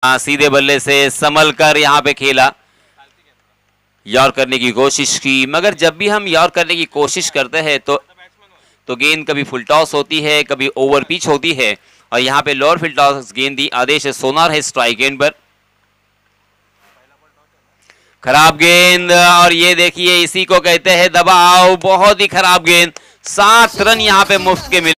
सीधे बल्ले से संभल कर यहाँ पे खेला, यॉर्क करने की कोशिश की, मगर जब भी हम यॉर्क करने की कोशिश करते हैं तो गेंद कभी फुल टॉस होती है, कभी ओवर पिच होती है, और यहाँ पे लोअर फुल टॉस गेंद दी आदेश सोनार है स्ट्राइक गेंद पर। खराब गेंद, और ये देखिए इसी को कहते हैं दबाव, बहुत ही खराब गेंद। 7 रन यहाँ पे मुफ्त के मिले।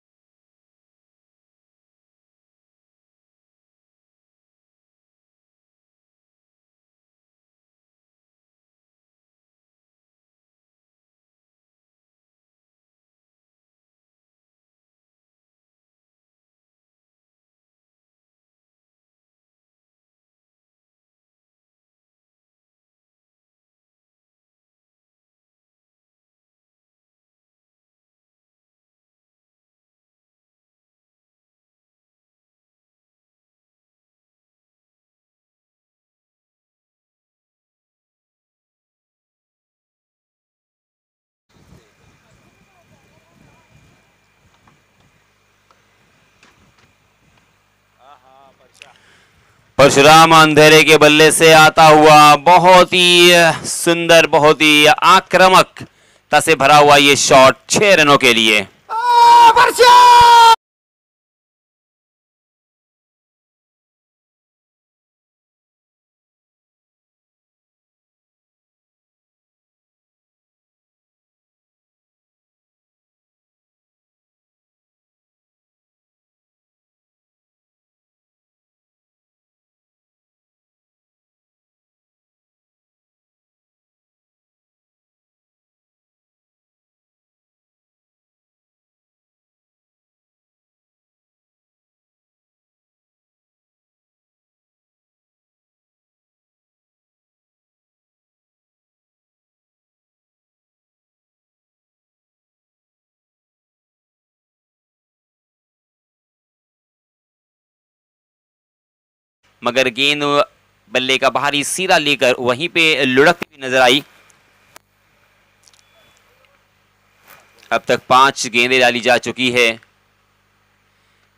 परशुराम अंधेरे के बल्ले से आता हुआ बहुत ही सुंदर, बहुत ही आक्रामकता से भरा हुआ ये शॉट 6 रनों के लिए। मगर गेंद बल्ले का बाहरी सिरा लेकर वहीं पे लुढ़कती हुई नजर आई। अब तक 5 गेंदें डाली जा चुकी है।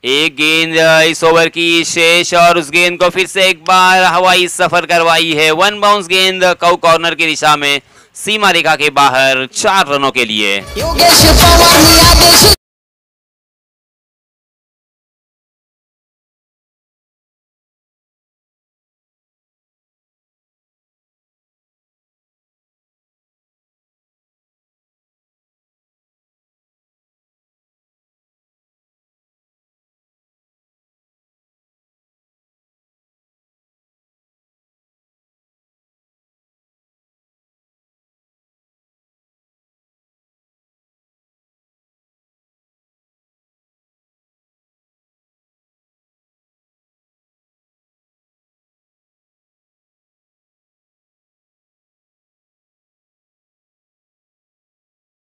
एक गेंद इस ओवर की शेष, और उस गेंद को फिर से एक बार हवाई सफर करवाई है। 1 बाउंस गेंद कौ कॉर्नर की दिशा में, सीमा रेखा के बाहर 4 रनों के लिए।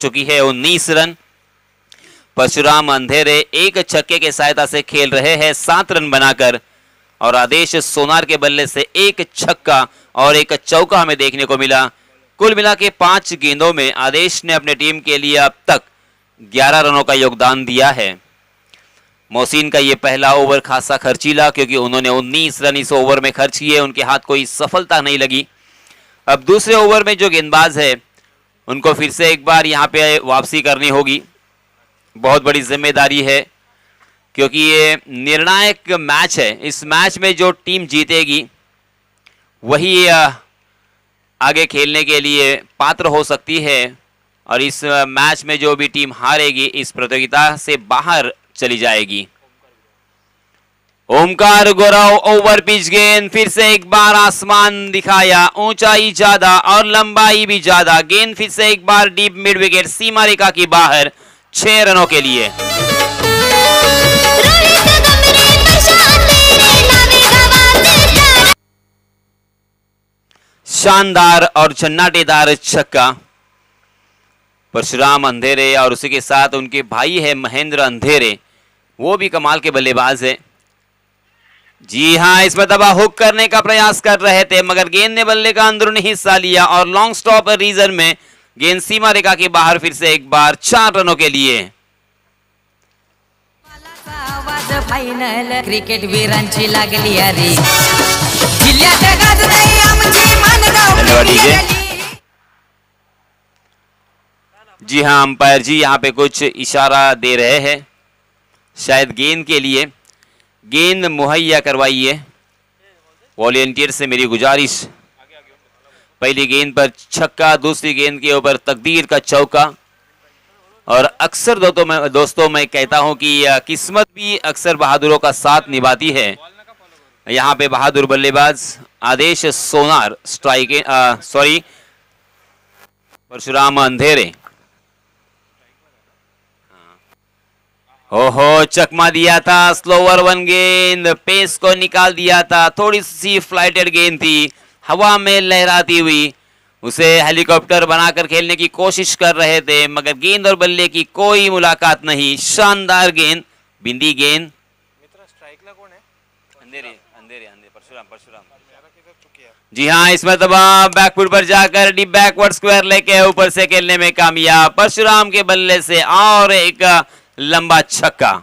चुकी है 19 रन। परशुराम अंधेरे एक छक्के के सहायता से खेल रहे हैं 7 रन बनाकर, और आदेश सोनार के बल्ले से एक छक्का और एक चौका हमें देखने को मिला। कुल मिला के 5 गेंदों में आदेश ने अपने टीम के लिए अब तक 11 रनों का योगदान दिया है। मोहसिन का ये पहला ओवर खासा खर्चीला, क्योंकि उन्होंने 19 रन इस ओवर में खर्च किए, उनके हाथ कोई सफलता नहीं लगी। अब दूसरे ओवर में जो गेंदबाज है उनको फिर से एक बार यहाँ पे वापसी करनी होगी। बहुत बड़ी जिम्मेदारी है, क्योंकि ये निर्णायक मैच है। इस मैच में जो टीम जीतेगी वही आगे खेलने के लिए पात्र हो सकती है, और इस मैच में जो भी टीम हारेगी इस प्रतियोगिता से बाहर चली जाएगी। ओमकार गौरव ओवर पिच गेंद, फिर से एक बार आसमान दिखाया, ऊंचाई ज्यादा और लंबाई भी ज्यादा। गेंद फिर से एक बार डीप मिड विकेट, सीमा रेखा की बाहर 6 रनों के लिए। शानदार और झन्नाटेदार छक्का परशुराम अंधेरे, और उसी के साथ उनके भाई है महेंद्र अंधेरे, वो भी कमाल के बल्लेबाज है। जी हां, इसमें दबा हुक करने का प्रयास कर रहे थे, मगर गेंद ने बल्ले का अंदरूनी हिस्सा लिया, और लॉन्ग स्टॉप रीजन में गेंद सीमा रेखा के बाहर फिर से एक बार 4 रनों के लिए। आज फायनल क्रिकेट वीरांची लागली यारी जिल्ह्यात गाजली आमची मानगाव डीजे। जी हाँ, अंपायर जी यहाँ पे कुछ इशारा दे रहे हैं, शायद गेंद के लिए। गेंद मुहैया करवाइए, वॉलेंटियर से मेरी गुजारिश। पहली गेंद पर छक्का, दूसरी गेंद के ऊपर तकदीर का चौका। और अक्सर दोस्तों मैं कहता हूं कि किस्मत भी अक्सर बहादुरों का साथ निभाती है। यहाँ पे बहादुर बल्लेबाज आदेश सोनार स्ट्राइक परशुराम अंधेरे। ओहो, चकमा दिया था, स्लोवर वन गेंद, पेस को निकाल दिया था। थोड़ी सी फ्लाइटेड गेंद थी, हवा में लहराती हुई। उसे हेलीकॉप्टर बनाकर खेलने की कोशिश कर रहे थे, मगर गेंद और बल्ले की कोई मुलाकात नहीं। शानदार गेंद, बिंदी गेंद। मित्र स्ट्राइकला कोण है? अंधेरे अंधेरे अंधेरे परशुराम परशुराम। जी हाँ, इस मरतबा बैकफुट पर जाकर डीप बैकवर्ड स्क्वायर लेके ऊपर से खेलने में कामयाब। परशुराम के बल्ले से और एक लंबा छक्का।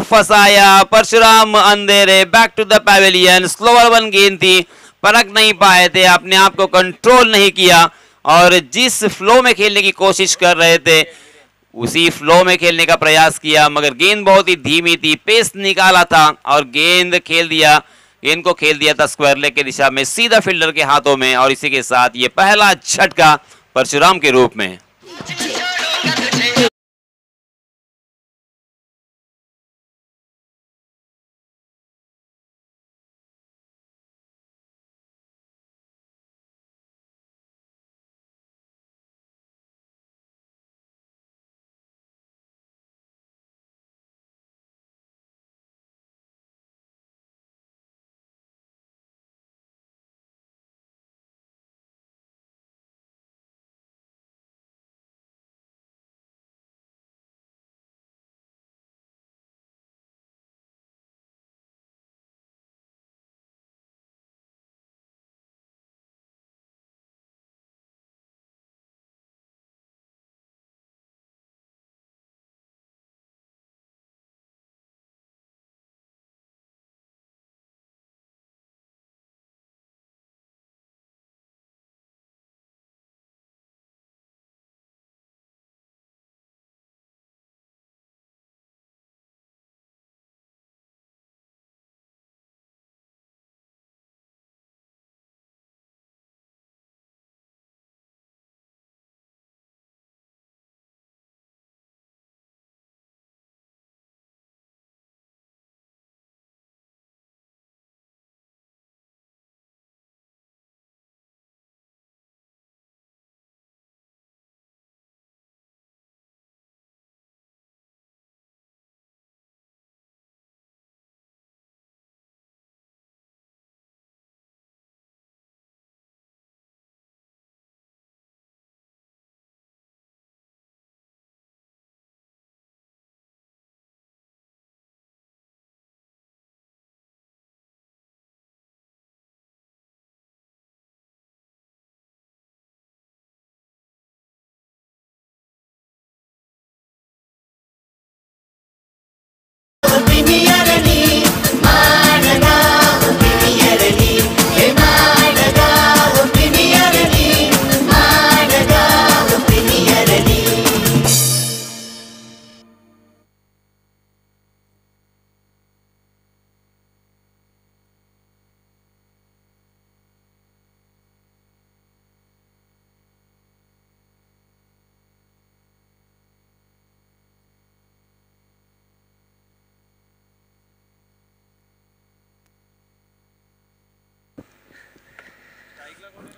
फसाया परशुराम अंधेरे। Back to the pavilion. Slower one गेंद थी, परख नहीं पाए थे, अपने आप को कंट्रोल नहीं किया और जिस फ्लो में खेलने की कोशिश कर रहे थे उसी फ्लो में खेलने का प्रयास किया, मगर गेंद बहुत ही धीमी थी। पेस निकाला था और गेंद को खेल दिया था स्क्वायर लेग की दिशा में, सीधा फील्डर के हाथों में। और इसी के साथ ये पहला झटका परशुराम के रूप में।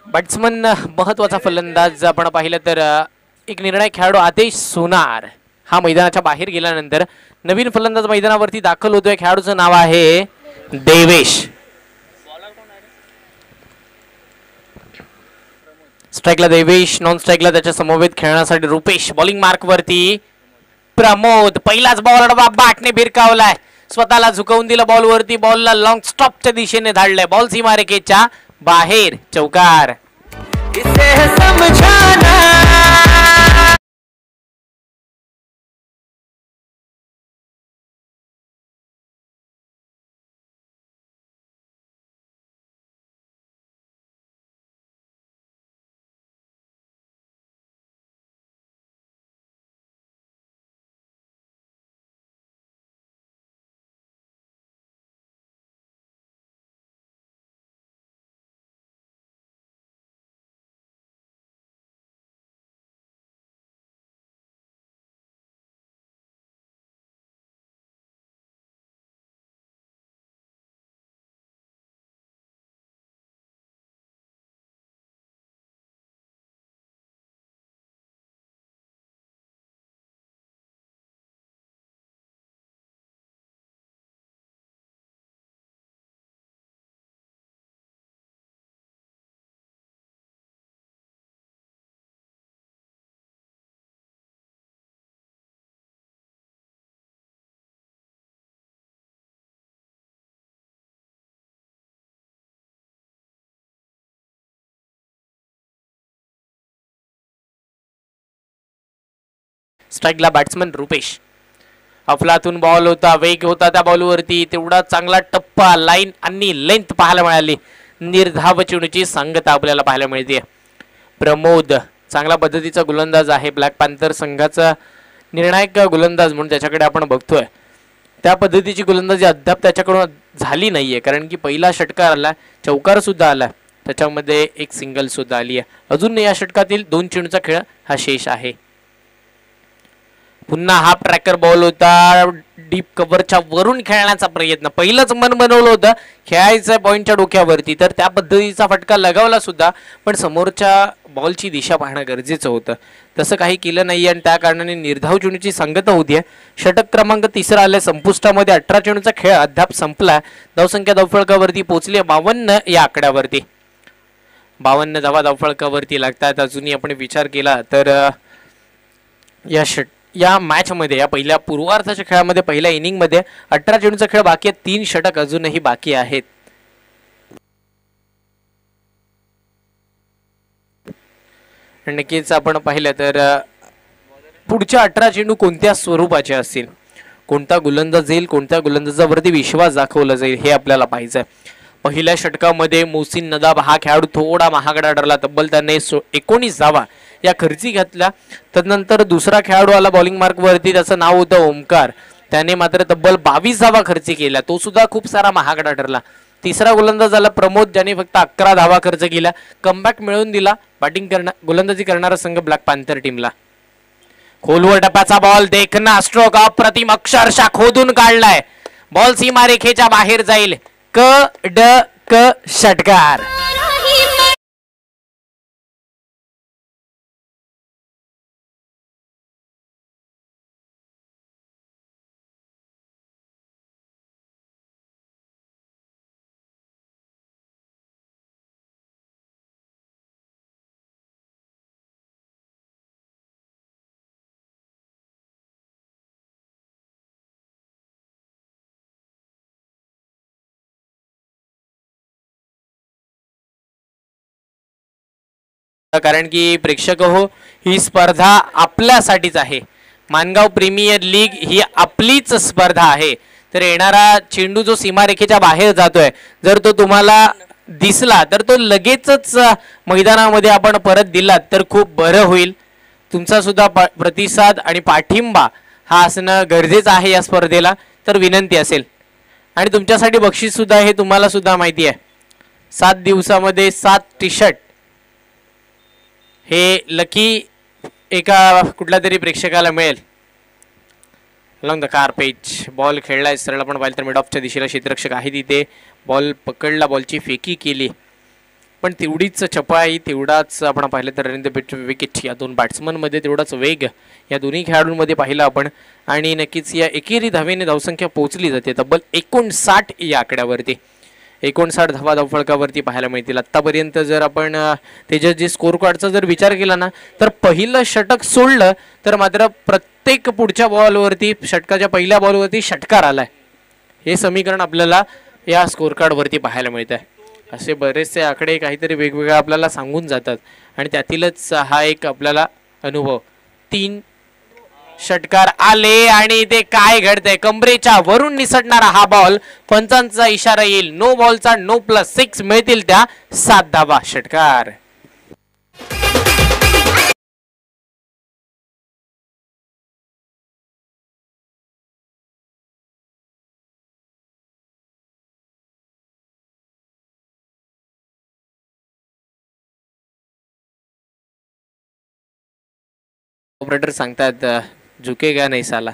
बॅट्समन महत्वाचा फलंदाज आपण पाहिलं तर एक निर्णायक खेळाडू आदेश सोनार हा मैदानाच्या बाहेर गेल्यानंतर नवीन फलंदाज मैदानावरती दाखल होतोय. खेळाडूचं नाव आहे देवेश. स्ट्राईकला देवेश, नॉन स्ट्राईकला त्याच्या समवेत खेळण्यासाठी रुपेश. बॉलिंग मार्क वरती प्रमोद. पहिलाच बॉल बॅटने भिरकावलाय, स्वतःला झुकवून दिलं बॉल वरती. बॉलला लॉंग स्टॉपच्या दिशेने धाडलंय. बॉल सीमारेखेच्या बाहेर. चौकार. स्ट्राईकला बॅट्समन रुपेश. अफलातून बॉल होता, वेग होता त्या बॉलवरती. तेवढा चांगला टप्पा, लाईन आणि लेंथ पाहायला मिळाली. निर्धाव चेंडूची सांगता आपल्याला पाहायला मिळते. प्रमोद चांगल्या पद्धतीचा गोलंदाज आहे. ब्लॅक पॅन्थर संघाचा निर्णायक गोलंदाज म्हणून त्याच्याकडे आपण बघतोय. त्या पद्धतीची गोलंदाजी अद्याप त्याच्याकडून झाली नाहीये, कारण की पहिला षटकार आला, चौकार सुद्धा आला, त्याच्यामध्ये एक सिंगल सुद्धा आली आहे. अजून या षटकातील 2 चेंडूचा खेळ हा शेष आहे. पुन्हा हा ट्रॅकर बॉल होता. डीप कव्हरच्या वरून खेळण्याचा प्रयत्न. पहिलंच मन बनवलं होतं खेळायचं पॉईंटच्या डोक्यावरती, तर त्या पद्धतीचा फटका लगावला सुद्धा, पण समोरच्या बॉलची दिशा पाहणं गरजेचं होतं. तसं काही केलं नाही आणि त्या कारणाने निर्धाव चेंडूची सांगता होतीये. षटक क्रमांक 3 आले संपुष्टामध्ये. 18 चेंडूचा खेळ अद्याप संपला. धावसंख्या धावफळकावरती पोहोचली 52 या आकड्यावरती. 52 धावा धावफळकावरती लागतात. अजूनही आपण विचार केला तर या मॅच मध्ये, या पहिल्या पूर्वार्धाच्या खेळामध्ये, पहिल्या इनिंग मध्ये 18 चेंडूचा खेळ बाकी आहे. 3 षटक अजूनही बाकी आहेत. नक्कीच आपण पाहिलं तर पुढच्या 18 चेंडू कोणत्या स्वरूपाचे असतील, कोणता गोलंदाज येईल, कोणत्या गोलंदाजावरती विश्वास दाखवला जाईल हे आपल्याला पाहायचं आहे. पहिल्या षटकामध्ये मोहसिन नदाब हा खेळाडू थोडा महागडा ठरला. तब्बल त्याने 19 धावा या खर्ची घातल्या. त्यानंतर दुसरा खेळाडू आला बॉलिंग मार्क वरती, त्याचं नाव होतं ओमकार. त्याने मात्र तब्बल 22 धावा खर्ची केल्या, तो सुद्धा खूप सारा महागडा ठरला. तिसरा गोलंदाज आला प्रमोद, ज्याने फक्त 11 धावा खर्च केला, कमबॅक मिळवून दिला. गोलंदाजी करणारा संघ ब्लॅक पॅन्थर टीमला. खोलवर टप्प्याचा बॉल, देखना स्ट्रोक अप्रतिम, अक्षरशः खोदून काढलाय. बॉल सीमारेखेच्या बाहेर जाईल. षटकार. कारण की प्रेक्षक हो, ही स्पर्धा आपल्यासाठीच आहे. मानगाव प्रीमियर लीग ही आपलीच स्पर्धा आहे. तर येणारा चेंडू जो सीमारेखेच्या बाहेर जातोय, जर तो तुम्हाला दिसला तर तो लगेचच मैदानामध्ये आपण परत दिलात तर खूप बरं होईल. तुमचा सुद्धा प्रतिसाद आणि पाठिंबा हा असणं गरजेचं आहे या स्पर्धेला. तर विनंती असेल, आणि तुमच्यासाठी बक्षीस सुद्धा हे तुम्हाला सुद्धा माहिती आहे. 7 दिवसामध्ये 7 टी-शर्ट हे लकी एका कुठल्या तरी प्रेक्षकाला मिळेल. लॉंग द कार पेज. बॉल खेळलाय सरळ आपण पाहिलं तर मिड ऑफच्या दिशेला क्षेत्ररक्षक आहे तिथे. बॉल पकडला, बॉलची फेकी केली. पण तेवढीच चपाई, तेवढाच आपण पाहिलं तर रन द विकेट या दोन बॅट्समनमध्ये तेवढाच वेग या दोन्ही खेळाडूंमध्ये पाहिला आपण. आणि नक्कीच या एकेरी धावेने धावसंख्या पोहोचली जाते तब्बल 59 या आकड्यावरती. 59 धावा धावफलकावरती पाहायला मिळतील आत्तापर्यंत. जर आपण त्याच्या जे स्कोर कार्डचा जर विचार केला ना तर पहिलं षटक सोडलं तर मात्र प्रत्येक पुढच्या बॉलवरती, षटकाच्या पहिल्या बॉलवरती षटकार आलाय. हे समीकरण आपल्याला या स्कोर कार्डवरती पाहायला मिळत आहे. असे बरेचसे आकडे काहीतरी वेगवेगळे आपल्याला सांगून जातात आणि त्यातीलच हा एक आपल्याला अनुभव. 3 षटकार आले आणि ते काय घडतंय, कमरेच्या वरून निसटणारा हा बॉल. पंचांचा इशारा येईल, नो बॉलचा नो +6 मिळतील त्या 7 धावा. षटकार ऑपरेटर सांगतात झुकेगा नाही साला.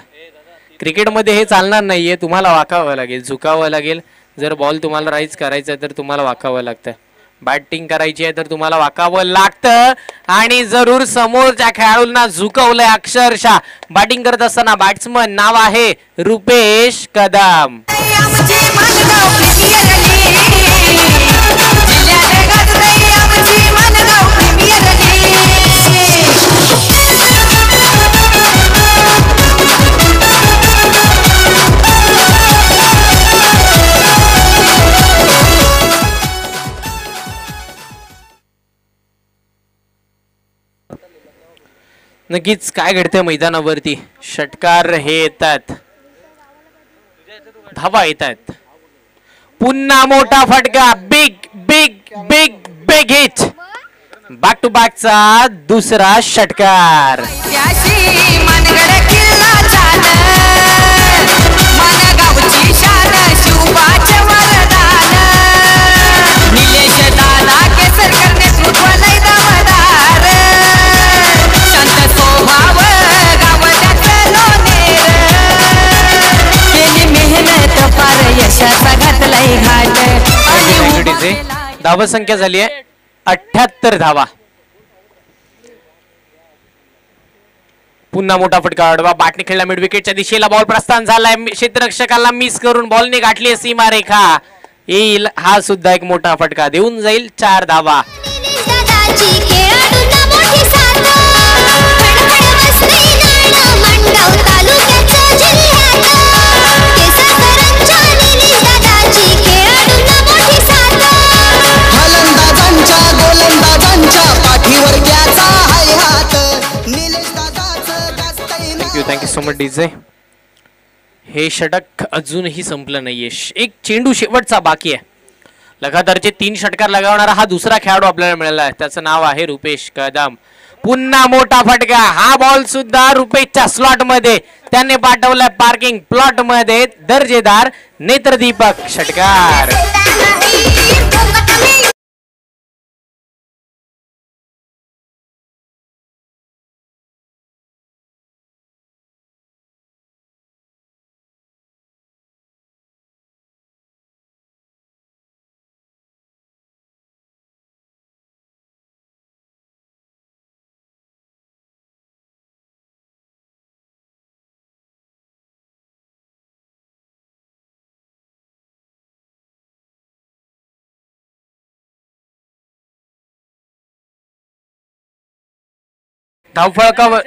क्रिकेटमध्ये हे चालणार नाहीये, तुम्हाला वाकावं लागेल, झुकावं लागेल. जर बॉल तुम्हाला राईज करायचा आहे तर तुम्हाला वाकावं लागतं, बॅटिंग करायची आहे तर तुम्हाला वाकावं लागतं. आणि जरूर समोरच्या खेळाडूंना झुकवलंय अक्षरशः. बॅटिंग करत असताना बॅट्समन नाव आहे रुपेश कदम. नक्कीच काय घडतंय मैदानावरती, षटकार हे येतात, धावा येतात, पुन्हा मोठा फटका, big big big big hit, back to बॅकचा दुसरा षटकार. धावा संख्या झाली आहे 78 धावा. पुन्हा मोठा फटका, आडवा बॅटने खेळला मिड विकेटच्या दिशेला, बॉल प्रस्थान झालाय, क्षेत्ररक्षकाला मिस करून बॉलने गाठली सीमारेखा. येईल हा सुद्धा एक मोठा फटका, देऊन जाईल 4 धावा. Thank you so much DJ. हे षटक अजूनही संपलं नाहीये, एक चेंडू शेवटचा बाकी आहे. लगातारचे 3 षटकार लगावणारा हा दुसरा खेळाडू आपल्याला मिळाला आहे, त्याचं नाव आहे रुपेश कदम. पुन्हा मोठा फटका, हा बॉल सुद्धा रुपेशच्या स्लॉट मध्ये, त्याने पाठवलाय पार्किंग प्लॉट मध्ये, दर्जेदार नेत्रदीपक षटकार. धावफळकावर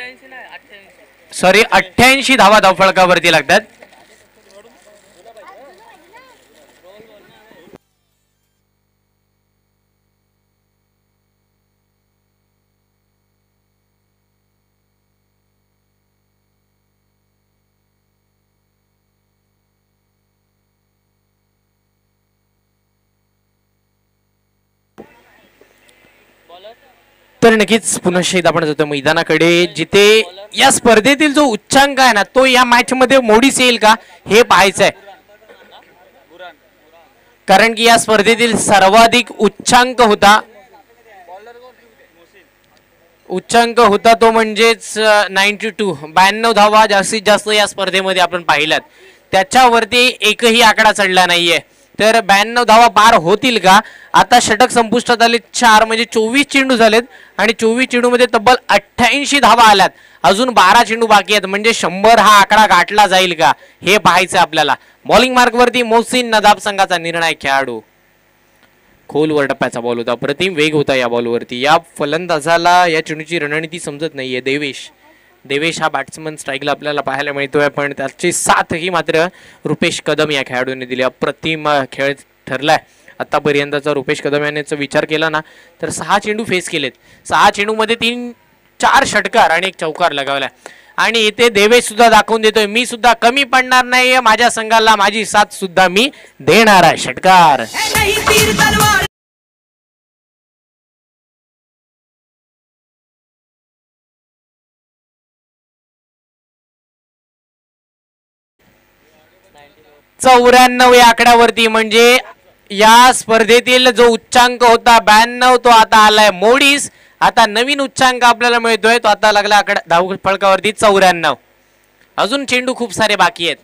88 धावा धावफळकावरती लागतात. तर नक्कीच पुन्हा आपण जातो मैदानाकडे, जिथे या स्पर्धेतील जो उच्चांक आहे ना तो या मॅच मध्ये मोडीस येईल का हे पाहायचंय. कारण की या स्पर्धेतील सर्वाधिक उच्चांक होता तो म्हणजेच 92 धावा जास्तीत जास्त या स्पर्धेमध्ये आपण पाहिल्यात. त्याच्यावरती एकही आकडा चढला नाहीये. तर 92 धावा पार होतील का? आता षटक संपुष्टात आले 4 म्हणजे 24 चेंडू झालेत आणि 24 चेंडू मध्ये तब्बल 88 धावा आल्यात. अजून 12 चेंडू बाकी आहेत म्हणजे 100 हा आकडा गाठला जाईल का हे पाहायचं आपल्याला. बॉलिंग मार्क वरती मोहसिन नदाब संघाचा निर्णय. खेळाडू खोलवर टप्प्याचा बॉल होता, प्रतिम वेग होता या बॉलवरती. या फलंदाजाला या चेंडूची रणनीती समजत नाहीये. देवेश हा बॅट्समन स्ट्राईकला आपल्याला पाहायला मिळतोय, पण त्याची साथ ही मात्र रुपेश कदम या खेळाडूने दिली. अप्रतिम खेळ ठरलाय आतापर्यंतचा. रुपेश कदम याने विचार केला ना तर 6 चेंडू फेस केलेत. 6 चेंडू मध्ये 4 षटकार आणि 1 चौकार लगावलाय. आणि इथे देवेश सुद्धा दाखवून देतोय मी सुद्धा कमी पडणार नाहीये, माझ्या संघाला माझी साथ सुद्धा मी देणार आहे. षटकार. चौऱ्याण्णव या आकड्यावरती म्हणजे या स्पर्धेतील जो उच्चांक होता 92 तो आता आलाय मोडीस. आता नवीन उच्चांक आपल्याला मिळतोय, तो आता लागला आकडा धाव फलकावरती 94. अजून चेंडू खूप सारे बाकी आहेत.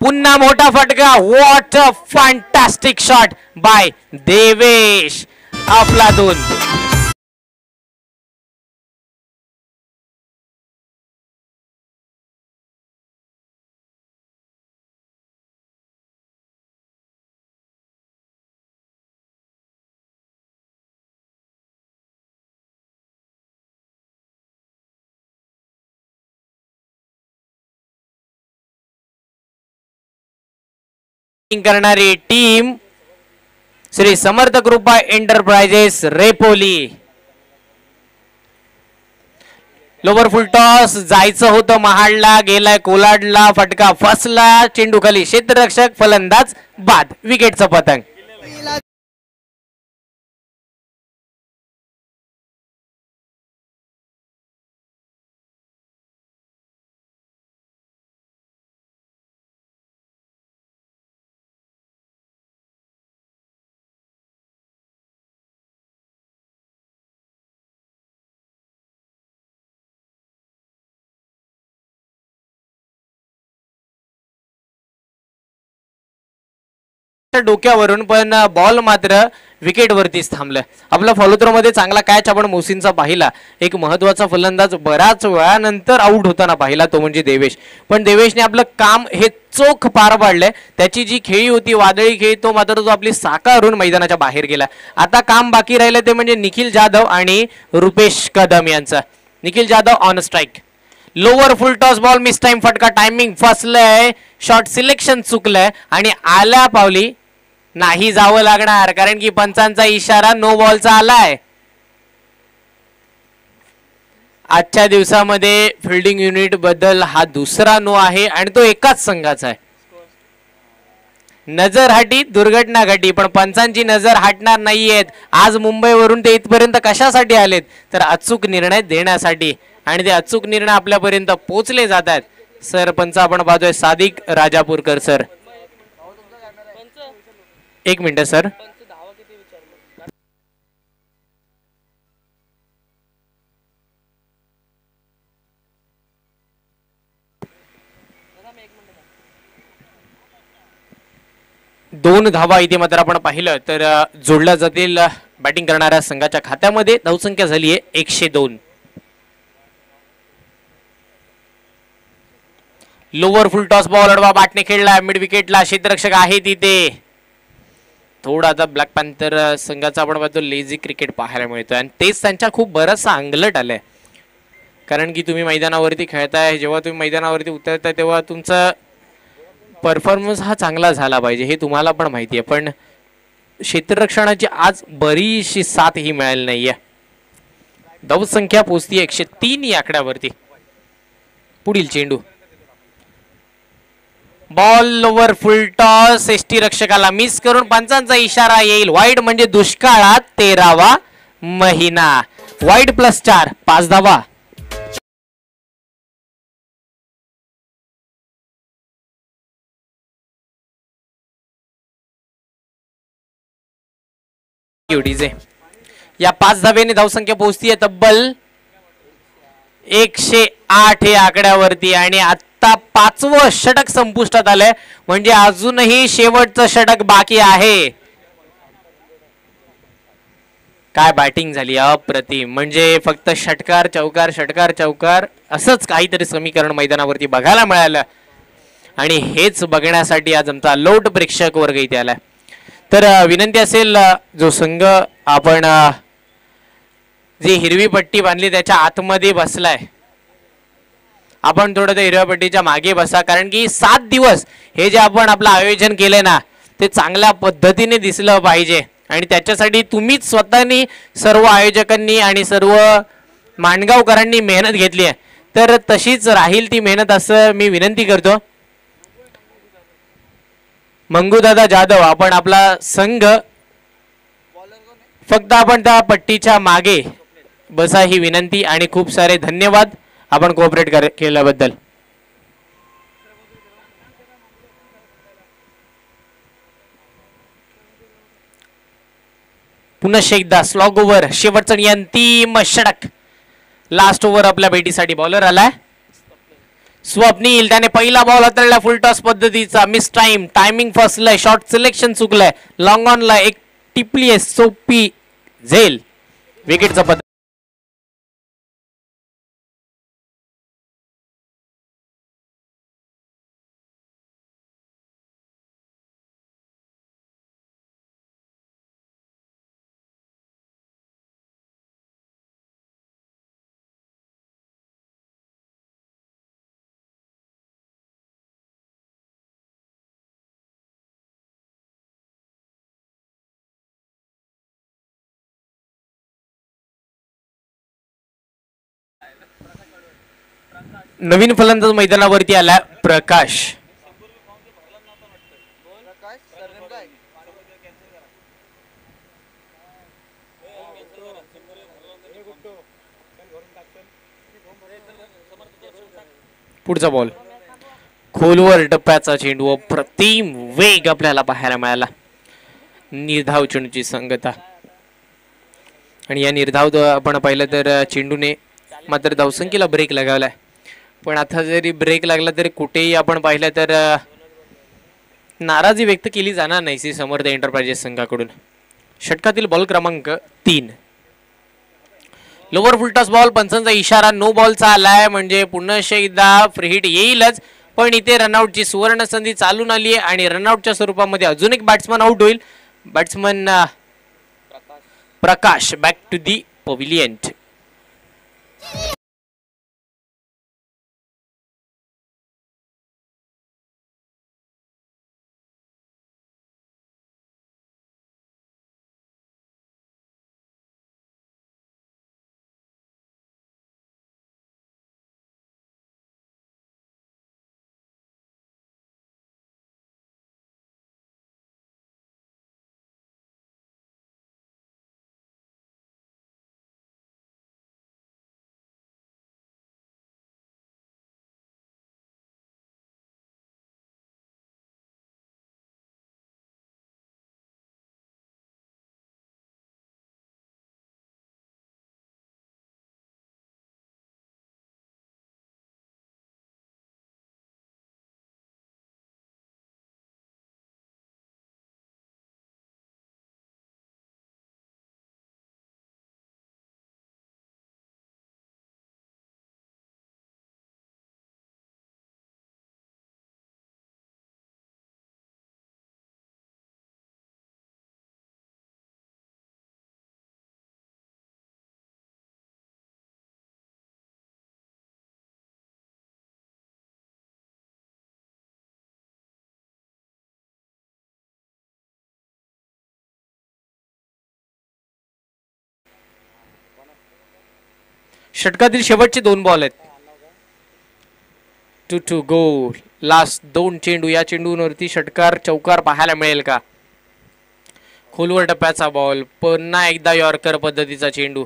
पुन्हा मोठा फटका. What a fantastic shot bye Devesh अफलातून. करणारी टीम श्री समर्थ कृपा एंटरप्राइजेस रेपोली. लोवर फुल टॉस जायचं होतं महाडला, गेलाय कोलाडला. फटका फसला, चेंडू खाली. क्षेत्ररक्षक फलंदाज बाद. विकेटचं पतंग. डोक्यावरून पण बॉल मात्र विकेट वरतीच थांबलाय. आपला फॉलोथ्रो मध्ये चांगला कॅच आपण मोहसिनचा पाहिला. एक महत्वाचा फलंदाज बराच वेळानंतर आउट होताना पाहिला, तो म्हणजे देवेश. पण देवेशने आपलं काम हे चोख पार पाडलंय. त्याची जी खेळी होती वादळी खेळी, तो मात्र तो आपली साकारून मैदानाच्या बाहेर गेला. आता काम बाकी राहिलं ते म्हणजे निखिल जाधव आणि रुपेश कदम यांचा. Nikhil Jadhav on strike. Lower full toss ball miss time. फटका. टायमिंग फसलंय. शॉट सिलेक्शन चुकलंय आणि आल्या पावली नाही जावं लागणार, कारण की पंचांचा इशारा नो बॉलचा आलाय. आजच्या दिवसामध्ये फिल्डिंग युनिट बद्दल हा दुसरा नो आहे आणि तो एकाच संघाचा आहे. नजर हटी दुर्घटना घटी, पण पंचांची नजर हटणार नाहीयेत. आज मुंबईवरून ते इथपर्यंत कशासाठी आलेत तर अचूक निर्णय देण्यासाठी, आणि ते अचूक निर्णय आपल्यापर्यंत पोहोचले जात आहेत. सर पंच आपण पाहतोय Sadiq Rajapurkar sir. 1 minute sir. दोन धावा इथे मात्र आपण पाहिलं तर जोडल्या जातील बॅटिंग करणाऱ्या संघाच्या खात्यामध्ये. धावसंख्या झाली आहे 102. लोअर फुल टॉस बॉल अडवा बॅटने खेळला मिड विकेटला. क्षेत्ररक्षक आहे तिथे. थोडा आता ब्लॅक पॅन्थर संघाचा आपण पाहतो लेझी क्रिकेट पाहायला मिळतोय आणि तेच त्यांच्या खूप बराचसा अंगलट आलाय. कारण की तुम्ही मैदानावरती खेळताय, जेव्हा तुम्ही मैदानावरती उतरताय तेव्हा तुमचा परफॉर्मन्स हा चांगला झाला पाहिजे, हे तुम्हाला पण माहिती आहे. पण क्षेत्ररक्षणाची आज बरीचशी साथ ही मिळाली नाहीये. धावसंख्या पोहोचती 103 या आकड्यावरती. पुढील चेंडू. Ball lower full toss. एसटी रक्षकाला मिस करून पंचांचा इशारा येईल. वाईड म्हणजे दुष्काळात 13वा महिना. वाईड +4 5 धावा. या 5 धावेने धावसंख्या पोहोचतीये तब्बल 108 या आकड्यावरती. आणि आता आता 5वं षटक संपुष्टात आलंय, म्हणजे अजूनही शेवटचं षटक बाकी आहे. काय बॅटिंग झाली अप्रतिम, म्हणजे फक्त षटकार चौकार असंच काहीतरी समीकरण मैदानावरती बघायला मिळालं. आणि हेच बघण्यासाठी आज आमचा लोट प्रेक्षक वर्ग इथे आलाय. तर विनंती असेल, जो संघ आपण जी हिरवी पट्टी बांधली त्याच्या आतमध्ये बसलाय, आपण थोडं त्या हिरव्या पट्टीच्या मागे बसा, कारण की 7 दिवस हे जे आपण आपलं आयोजन केलंय ना ते चांगल्या पद्धतीने दिसलं पाहिजे. आणि त्याच्यासाठी तुम्हीच स्वतःनी, सर्व आयोजकांनी आणि सर्व माणगावकरांनी मेहनत घेतली आहे, तर तशीच राहील ती मेहनत असं मी विनंती करतो. मंगूदादा जाधव, आपण आपला संघ फक्त आपण त्या पट्टीच्या मागे बसा ही विनंती, आणि खूप सारे धन्यवाद आपण कोऑपरेट केल्याबद्दल. पुन्हा एकदा स्लॉग ओव्हर, शेवटचा आणि अंतिम षटक. लास्ट ओव्हर आपल्या भेटीसाठी बॉलर आलाय स्वप्नील. त्याने पहिला बॉल हाताळला फुल टॉस पद्धतीचा, मिस टायमिंग फसलंय, शॉर्ट सिलेक्शन चुकलंय, लॉंग ऑनला एक टिपली आहे, सोपी झेल, विकेटचा पद्धत. नवीन फलंदाज मैदानावरती आला प्रकाश. पुढचा बॉल, खोलवर टप्प्याचा चेंडू, अप्रतिम वेग आपल्याला पाहायला मिळाला. निर्धाव चेंडूची संगता, आणि या निर्धाव आपण पाहिलं तर चेंडूने मात्र धावसंख्येला ब्रेक लगावलाय. पण आता जरी ब्रेक लागला तरी कुठेही आपण पाहिलं तर नाराजी व्यक्त केली जाणार नाही सी समर्थ एंटरप्राइजेस संघाकडून. षटकातील बॉल क्रमांक 3, लोवर फुलटॉस बॉल, पंचांचा इशारा नो बॉलचा आलाय, म्हणजे पुन्हा एकदा फ्री हिट येईलच. पण इथे रनआउटची सुवर्ण संधी चालून आली आहे, आणि रनआउटच्या स्वरूपामध्ये अजून एक बॅट्समन आउट होईल. Batsman Prakash back to the pavilion. षटकातील शेवटचे 2 बॉल आहेत. 2 गो. लास्ट 2 चेंडू, या चेंडूवरती षटकार चौकार पाहायला मिळेल का? खोलवर टप्प्याचा बॉल, पुन्हा एकदा यॉर्कर पद्धतीचा चेंडू,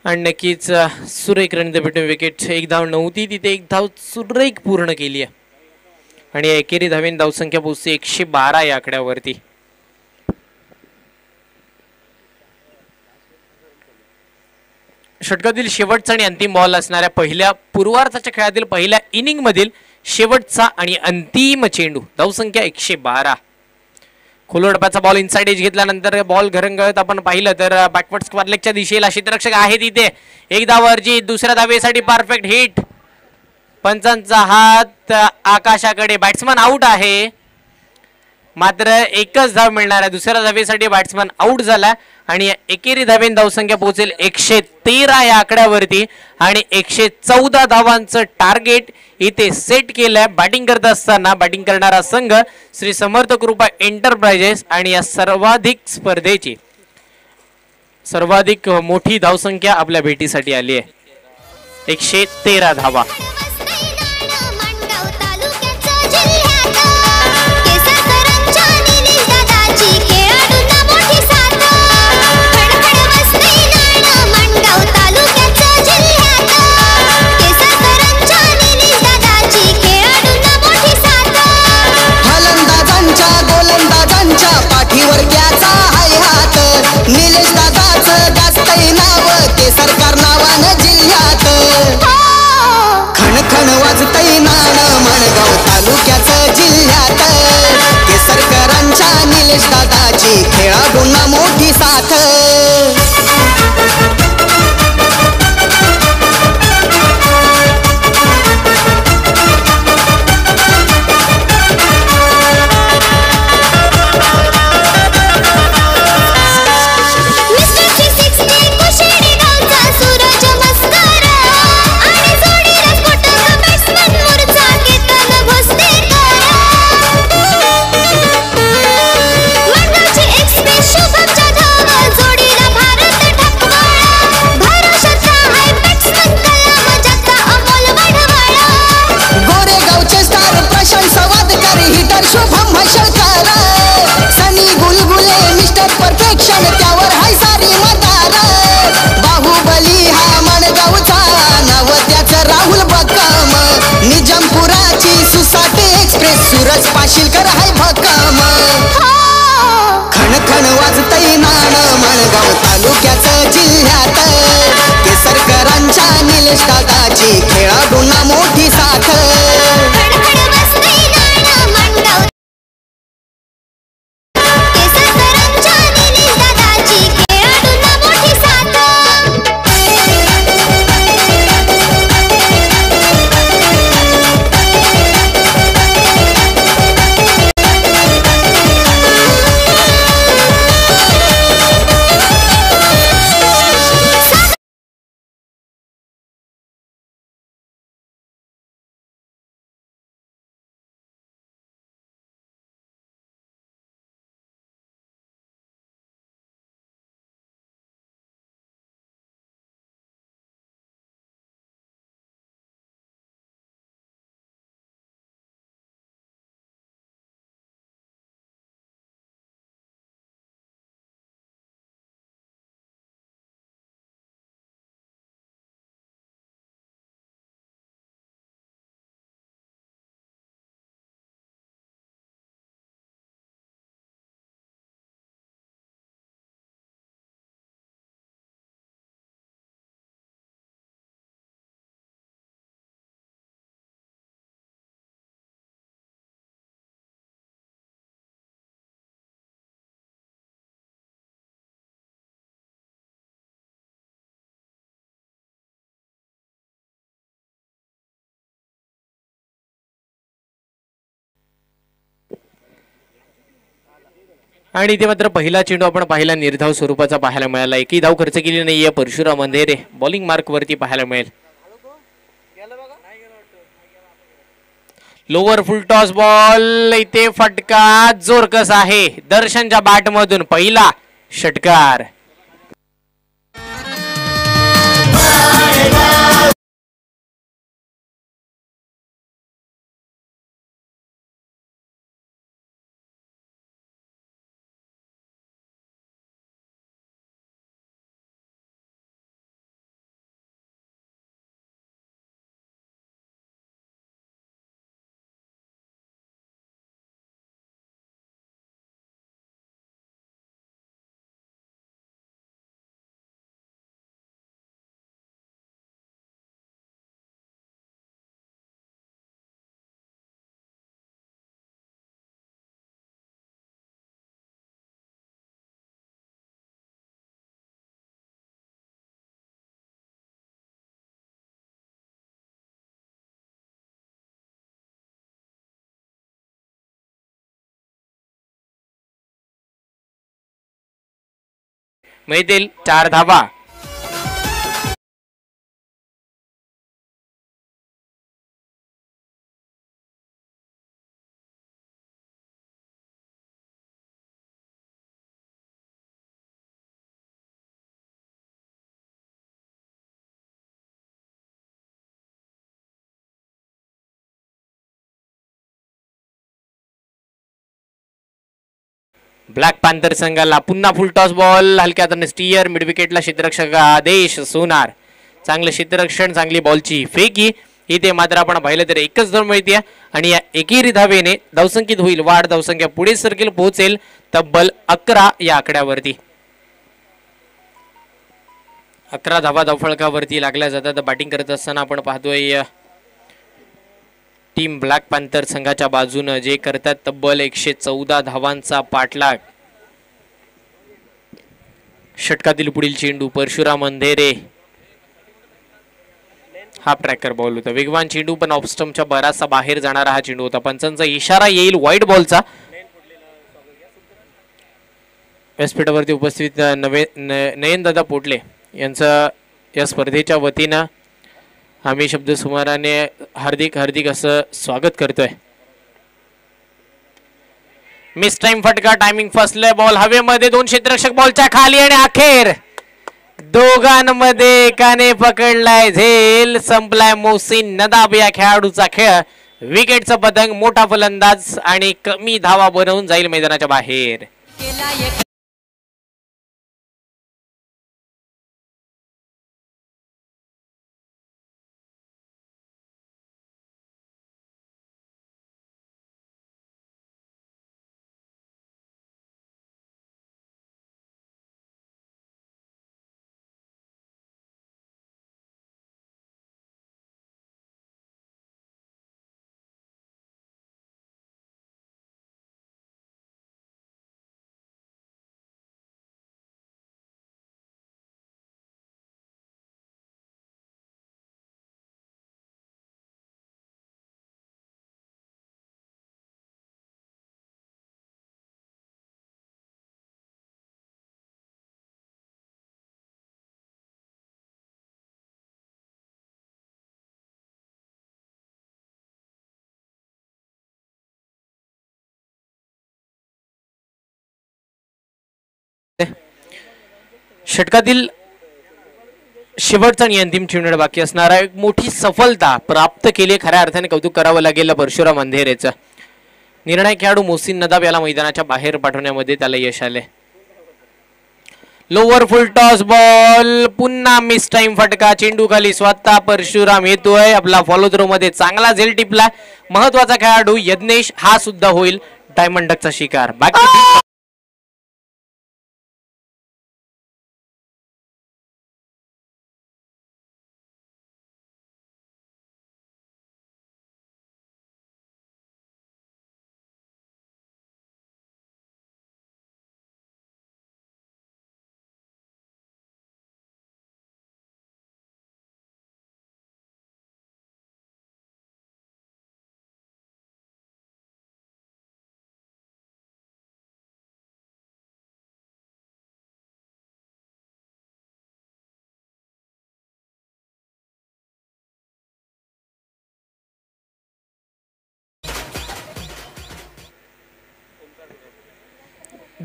आणि नक्कीच सुरेख रणनीती भेटून विकेट. 1 धाव नव्हती तिथे 1 धाव सुरेख पूर्ण केली आहे, आणि एकेरी धावेन धावसंख्या पोहोचते 112 या आकड्यावरती. षटकातील शेवटचा आणि अंतिम बॉल असणाऱ्या पहिल्या पूर्वार्धाच्या खेळातील पहिल्या इनिंग मधील शेवटचा आणि अंतिम चेंडू. धावसंख्या 112. खोलवडपाचा बॉल इनसाइड एज घेतल्यानंतर बॉल घरंगळत आपण पाहिलं तर बॅकवर्ड स्क्वेअर लेगच्या दिशेला क्षेत्ररक्षक आहे तिथे. एक धाव अर्जित. दुसऱ्या धावेसाठी परफेक्ट हिट. पंचांचा हात आकाशाकडे. बॅट्समन आउट आहे. मात्र एकच धाव मिळणार आहे. दुसऱ्या धावेसाठी बॅट्समन आउट झाला आणि एकेरी धावेन धावसंख्या पोहोचेल 113 या आकड्यावरती आणि 114 धावांचं टार्गेट इथे सेट केलंय. बॅटिंग करत असताना बॅटिंग करणारा संघ श्री समर्थ कृपा एंटरप्राइजेस आणि या सर्वाधिक स्पर्धेची सर्वाधिक मोठी धावसंख्या आपल्या भेटीसाठी आली आहे. 113 धावा. पाठीवर त्याचा हाय हात. निलेश दादाचं गाजतंय नाव केसरकर नावानं जिल्ह्यात. खणखण वाजतंय नाण मणगाव तालुक्याचं जिल्ह्यात. केसरकरांच्या निलेश दादाची खेळाडूंना मोठी साथ. सूरज पाशीलकर हाय भक्कम. खणखण वाजतय नाण मणगाव तालुक्याचं जिल्ह्यात. केसरकरांच्या निलेश दादाची खेळाडूंना मोठी साथ. आणि इथे मात्र पहिला चेंडू आपण पाहिला निर्धाव स्वरूपाचा पाहायला मिळाला. एकही धाव खर्च केली नाहीये. परशुराम अंधेरे बॉलिंग मार्क वरती पाहायला मिळेल. Lower full toss ball. इथे फटका जोरकस आहे. दर्शनच्या बॅट मधून पहिला षटकार. मिळतील 4 धावा. ब्लॅक पॅन्थर संघाला पुन्हा फुल टॉस बॉल, हलक्या हाताने स्टीयर, मिड विकेटला क्षेत्ररक्षक आदेश सोनार. चांगलं क्षेत्ररक्षण, चांगली बॉलची फेकी. इथे मात्र आपण पाहिलं तर एकच धाव मिळते आणि या एकेरी धावेने धावसंख्येत होईल वाढ. धावसंख्या पुढे सरकेल, पोहोचेल तब्बल 11 या आकड्यावरती. 11 धावा धावफळकावरती लागल्या जातात. बॅटिंग करत असताना आपण पाहतोय टीम ब्लॅक पॅन्थर संघाच्या बाजूनं जे करतात तब्बल 114 धावांचा पाठलाग. षटकातील पुढील चेंडू परशुराम अंधेरे. हा ट्रॅकर बॉल होता, वेगवान चेंडू पण ऑफ स्टंपच्या बराचसा बाहेर जाणारा हा चेंडू होता. पंचांचा इशारा येईल व्हाईट बॉलचा. व्यासपीठावरती उपस्थित नयनदादा पोटले यांचं या स्पर्धेच्या वतीनं आम्ही शब्द सुमाराने हार्दिक हार्दिक असं स्वागत करतोय. मिस टाइम फटका, टायमिंग फसले, बॉल हवेमध्ये, 2 क्षेत्ररक्षक बॉलच्या खाली आणि अखेर दोघांमध्ये एकाने पकडलाय झेल. संपलाय मोहसिन नदाब या खेळाडूचा खेळ. विकेटचा पतंग, मोठा फलंदाज आणि कमी धावा बनवून जाईल मैदानाच्या बाहेर. षटकातील शेवटचा आणि अंतिम चेंडू बाकी असणारा एक मोठी सफलता प्राप्त केली. खऱ्या अर्थाने कौतुक करावं लागेल परशुराम अंधेरेचं. निर्णायक खेळाडू मोहसिन नदाब याला मैदानाच्या बाहेर पाठवण्यामध्ये त्याला यश आले. लोअर फुल टॉस बॉल, पुन्हा मिस टाइम फटका, चेंडू खाली स्वतः परशुराम येतोय. आपला फॉलो थ्रो मध्ये चांगला झेल टिपला. महत्वाचा खेळाडू यज्ञेश हा सुद्धा होईल डायमंड डकचा शिकार. बाकी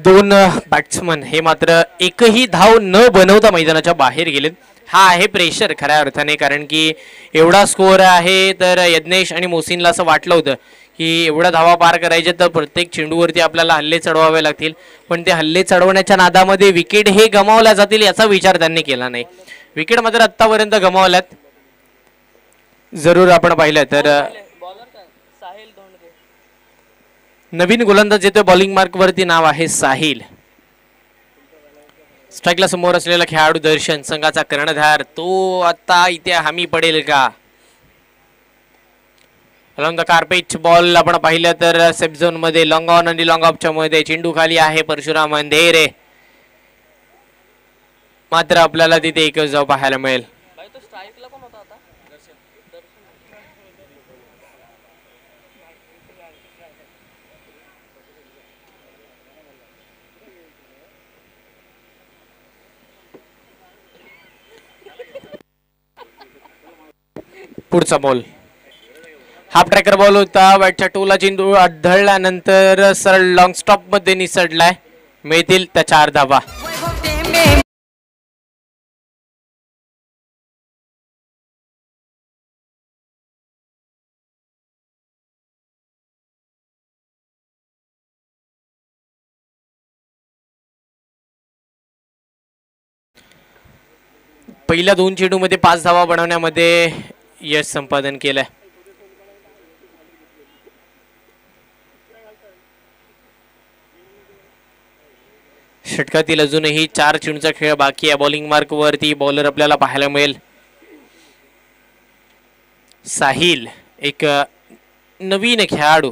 दोन बॅट्समन हे मात्र एकही धाव न बनवता मैदानाच्या बाहेर गेलेत. हा आहे प्रेशर खऱ्या अर्थाने, कारण की एवढा स्कोअर आहे तर यज्ञेश आणि मोहसिनला असं वाटलं होतं की एवढ्या धावा पार करायच्या तर प्रत्येक चेंडूवरती आपल्याला हल्ले चढवावे लागतील, पण ते हल्ले चढवण्याच्या नादामध्ये विकेट हे गमावल्या जातील याचा विचार त्यांनी केला नाही. विकेट मात्र आतापर्यंत गमावल्यात. जरूर आपण पाहिलं तर नवीन गोलंदाज येतोय बॉलिंग मार्क वरती, नाव आहे साहिल. स्ट्राईकला समोर असलेला खेळाडू दर्शन संघाचा कर्णधार, तो आता इथे हमी पडेल का? अलॉंग द कार्पेट बॉल आपण पाहिलं तर सेफ झोन मध्ये लॉंग ऑन आणि लॉंग ऑफच्या मध्ये चेंडू खाली आहे परशुराम अंधेरे. मात्र आपल्याला तिथे एकच धाव पाहायला मिळेल. पुढचा बॉल हाफ ट्रॅकर बॉल होता. बॅटच्या टोला चेंडू आढळल्यानंतर सरळ लॉंग स्टॉप मध्ये निसटलाय. मिळतील त्या 4 धावा. वैभव टेंबे पहिल्या 2 चेंडूमध्ये 5 धावा बनवण्यामध्ये यश संपादन केलंय. षटकातील अजूनही 4 चेंडूचा खेळ बाकी आहे. बॉलिंग मार्क वरती बॉलर आपल्याला पाहायला मिळेल. साहिल एक नवीन खेळाडू.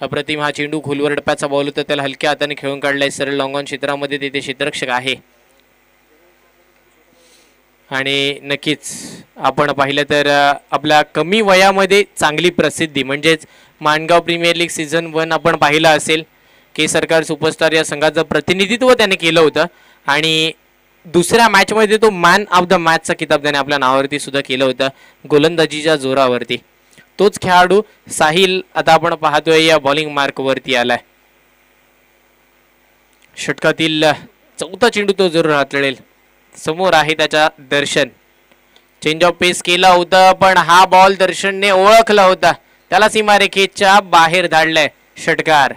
अप्रतिम हा चेंडू खोलवर टप्प्याचा बॉल होता, त्याला हलक्या हाताने खेळून काढलाय. सरळ लॉंग ऑन क्षेत्रामध्ये तिथे क्षेत्ररक्षक आहे. आणि नक्कीच आपण पाहिलं तर आपल्या कमी वयामध्ये चांगली प्रसिद्धी म्हणजेच माणगाव प्रीमियर लीग सीझन 1 आपण पाहिलं असेल. के सरकार सुपरस्टार या संघाचं प्रतिनिधित्व त्याने केलं होतं आणि दुसऱ्या मॅचमध्ये तो मॅन ऑफ द मॅचचा किताब त्याने आपल्या नावावरती सुद्धा केलं होतं गोलंदाजीच्या जोरावरती. तोच खेळाडू साहिल आता आपण पाहतोय या बॉलिंग मार्कवरती आलाय. षटकातील 4था चेंडू तो जरूर हाताळेल. समोर आहे त्याच्या दर्शन. चेंज ऑफ पेस केला होता पण हा बॉल दर्शनने ओळखला होता, त्याला सीमारेखेच्या बाहेर धाडलाय. षटकार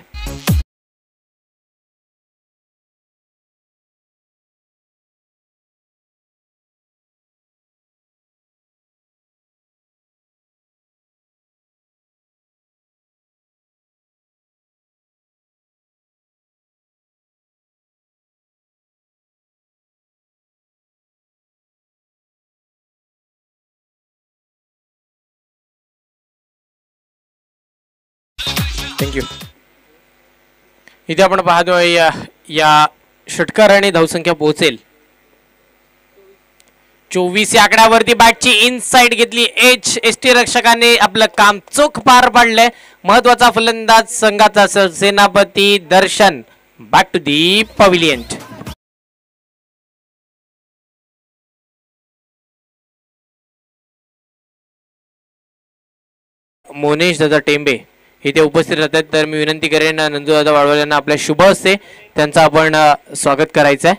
थँक्यू. इथे आपण पाहतोय या षटकाराने धावसंख्या पोहोचेल 24 या आकड्यावरती. बॅटची इनसाइड घेतली. एसटी रक्षकाने आपलं काम चोख पार पाडलंय. महत्वाचा फलंदाज संघाचा सेनापती दर्शन बॅक टू दी पॅव्हिलियन. मोनेश दादा टेंबे इथे उपस्थित राहतात, तर मी विनंती करेन नंदू दादा वाडवल यांना आपल्या शुभ हस्ते त्यांचं आपण स्वागत करायचं आहे.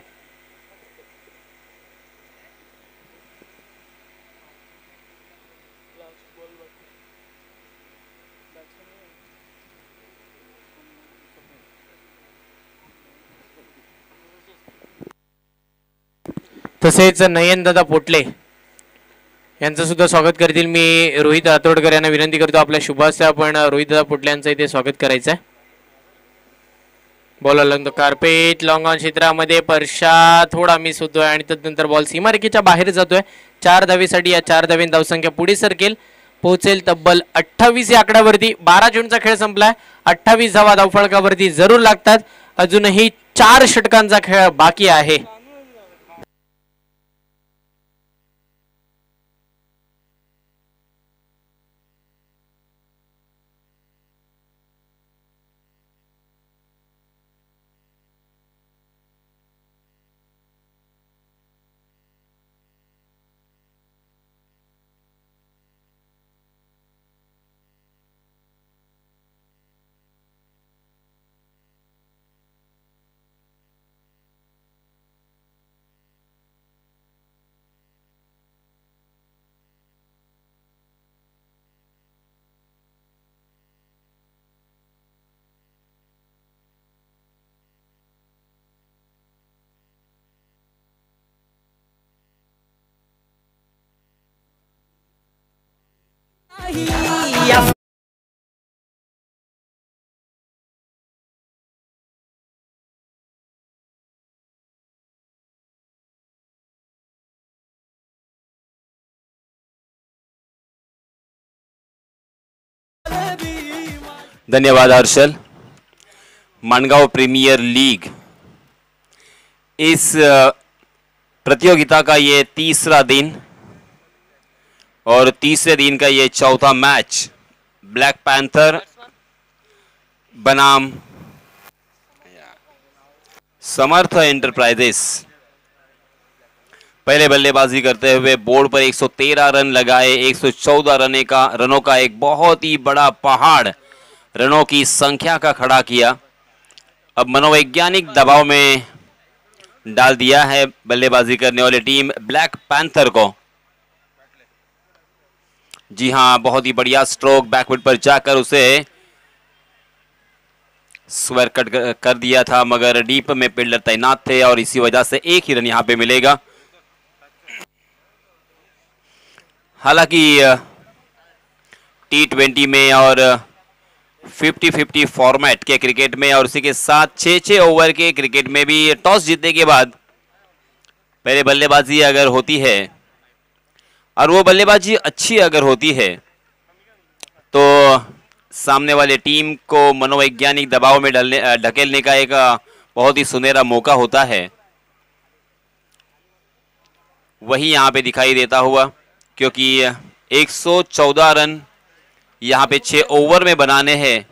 तसेच नयन दादा पोटले यांचं सुद्धा स्वागत करतील. मी रोहित रातोडकर यांना विनंती करतो आपल्या शुभास्ते आपण रोहित दादा पोटले यांचं इथे स्वागत करायचं आहे. Ball Alang carpet long on क्षेत्रामध्ये परशा थोडा मिस होतोय आणि त्यानंतर बॉल सीमारेखेच्या बाहेर जातोय. 4 धावेसाठी या 4 धावेन धावसंख्या पुढे सरकेल, पोहोचेल तब्बल 28 या आकड्यावरती. 12 चेंडूचा खेळ संपलाय. 28 धावा धावफलकावरती जरूर लागतात. अजूनही 4 षटकांचा खेळ बाकी आहे. धन्यवाद हर्षल। मानगांव प्रीमियर लीग इस प्रतियोगिता का ये तीसरा दिन और तीसरे दिन का ये चौथा मैच ब्लैक पैंथर बनाम समर्थ एंटरप्राइजेस पहले बल्लेबाजी करते हुए बोर्ड पर 113 रन लगाए, 114 रनों का एक बहुत ही बड़ा पहाड़ रनों की संख्या का खड़ा किया। अब मनोवैज्ञानिक दबाव में डाल दिया है बल्लेबाजी करने वाली टीम ब्लैक पैंथर को। जी हां, बहुत ही बढ़िया स्ट्रोक बैकवर्ड पर जाकर उसे स्क्वायर कट कर दिया था, मगर डीप में फील्डर तैनात थे और इसी वजह से एक ही रन यहां पे मिलेगा। हालांकि T20 में और 50-50 फॉर्मेट के क्रिकेट में और उसी के साथ 6-6 ओवर के क्रिकेट में भी टॉस जीतने के बाद पहले बल्लेबाजी अगर होती है और वो बल्लेबाजी अच्छी अगर होती है तो सामने वाले टीम को मनोवैज्ञानिक दबाव में ढकेलने का एक बहुत ही सुनहरा मौका होता है। वही यहां पे दिखाई देता हुआ, क्योंकि 114 रन यहां पे 6 ओवर में बनाने हैं,